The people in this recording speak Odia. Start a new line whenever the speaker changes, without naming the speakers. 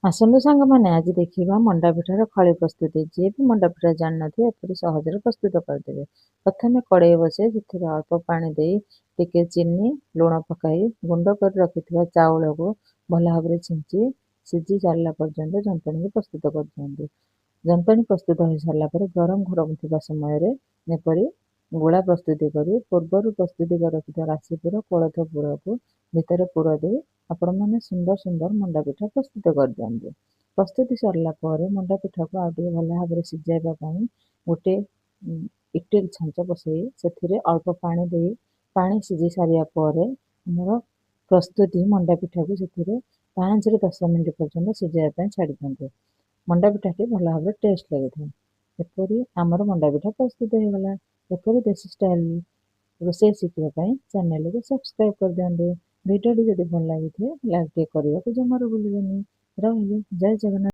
ଆସନ୍ତୁ ସାଙ୍ଗମାନେ ଆଜି ଦେଖିବା ମଣ୍ଡା ପିଠାର ଖଳି ପ୍ରସ୍ତୁତି। ଯିଏ ବି ମଣ୍ଡା ପିଠା ଜାଣିନଥିବେ ଏପରି ସହଜରେ ପ୍ରସ୍ତୁତ କରିଦେବେ। ପ୍ରଥମେ କଡ଼େଇ ବସାଇ ସେଥିରେ ଅଳ୍ପ ପାଣି ଦେଇ ଟିକେ ଚିନି ଲୁଣ ପକାଇ ଗୁଣ୍ଡ କରି ରଖିଥିବା ଚାଉଳକୁ ଭଲ ଭାବରେ ଛିଞ୍ଚି ସିଝି ସାରିଲା ପର୍ଯ୍ୟନ୍ତ ଯନ୍ତଣୀକୁ ପ୍ରସ୍ତୁତ କରିଦିଅନ୍ତୁ। ଯନ୍ତଣୀ ପ୍ରସ୍ତୁତ ହୋଇସାରିଲା ପରେ ଗରମ କରୁଥିବା ସମୟରେ ଏପରି ଗୁଳା ପ୍ରସ୍ତୁତି କରି ପୂର୍ବରୁ ପ୍ରସ୍ତୁତି କରି ରଖିଥିବା ରାଶି ପୁର କୋଳଥ ପୁରକୁ ଭିତରେ ପୁର ଦେଇ ଆପଣମାନେ ସୁନ୍ଦର ସୁନ୍ଦର ମଣ୍ଡା ପିଠା ପ୍ରସ୍ତୁତ କରିଦିଅନ୍ତୁ। ପ୍ରସ୍ତୁତି ସରିଲା ପରେ ମଣ୍ଡା ପିଠାକୁ ଆଉ ଟିକେ ଭଲ ଭାବରେ ସିଝାଇବା ପାଇଁ ଗୋଟେ ଇଟିଲି ଛାଞ୍ଚ ବସାଇ ସେଥିରେ ଅଳ୍ପ ପାଣି ଦେଇ ପାଣି ସିଝି ସାରିବା ପରେ ଆମର ପ୍ରସ୍ତୁତି ମଣ୍ଡା ପିଠାକୁ ସେଥିରେ 5ରୁ 10 ମିନିଟ୍ ପର୍ଯ୍ୟନ୍ତ ସିଝାଇବା ପାଇଁ ଛାଡ଼ି ଦିଅନ୍ତୁ। ମଣ୍ଡା ପିଠାଟି ଭଲ ଭାବରେ ଟେଷ୍ଟ ଲାଗିଥାଏ। ଏପରି ଆମର ମଣ୍ଡା ପିଠା ପ୍ରସ୍ତୁତ ହୋଇଗଲା। ଏପରି ଦେଶୀ ଷ୍ଟାଇଲ ରୋଷେଇ ଶିଖିବା ପାଇଁ ଚ୍ୟାନେଲକୁ ସବସ୍କ୍ରାଇବ୍ କରିଦିଅନ୍ତୁ। ଭିଡ଼ିଓଟି ଯଦି ଭଲ ଲାଗିଥିବେ ଲାଇକ୍ ଟିକେ କରିବାକୁ ଜମାରୁ ଭୁଲିବେନି। ରହିଲି, ଜୟ ଜଗନ୍ନାଥ।